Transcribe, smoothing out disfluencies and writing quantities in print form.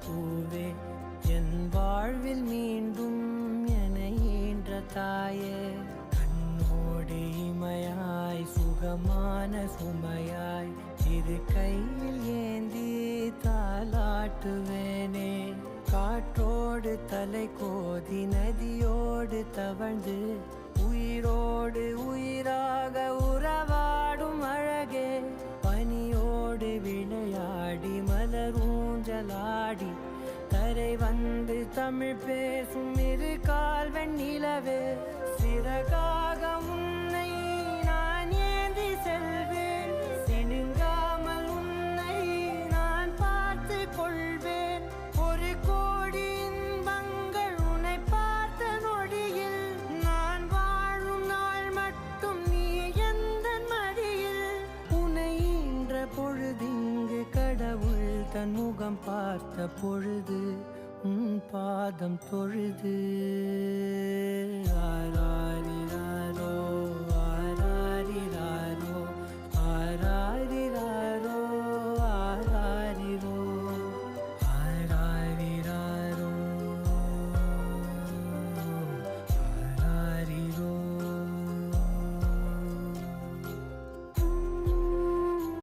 பூவே என் வாழ்வில் மீண்டும் என ஈன்ற தாயே கண்ணோடு இமையாய் சுகமான சுமையாய் இரு கையில் ஏந்தி தாலாட்டுவேனே காற்றோடு தலை கோதி நதியோடு தவழ்ந்து உயிரோடு உயிராக உறவாடும் அழகே பனியோடு விளையாடி மலரூஞ்சலாடி கரை வந்து தமிழ் பேசும் இரு கால் வெண்ணிலவே சிறகாக உன்னை நான் ஏந்தி செல்வேன் சினுங்காமல் உன்னை நான் பார்த்து கொள்வேன் ஒரு கோடி இன்பங்கள் உன்னை பார்த்த நொடியில் நான் வாழும் நாள் மட்டும் நீ எந்த மடியில் உன்னை ஈன்ற பொழுதிங்கு கடவுள் தன் முகம் பார்த்த பொழுது உன் பாதம் தொழுது ஆரா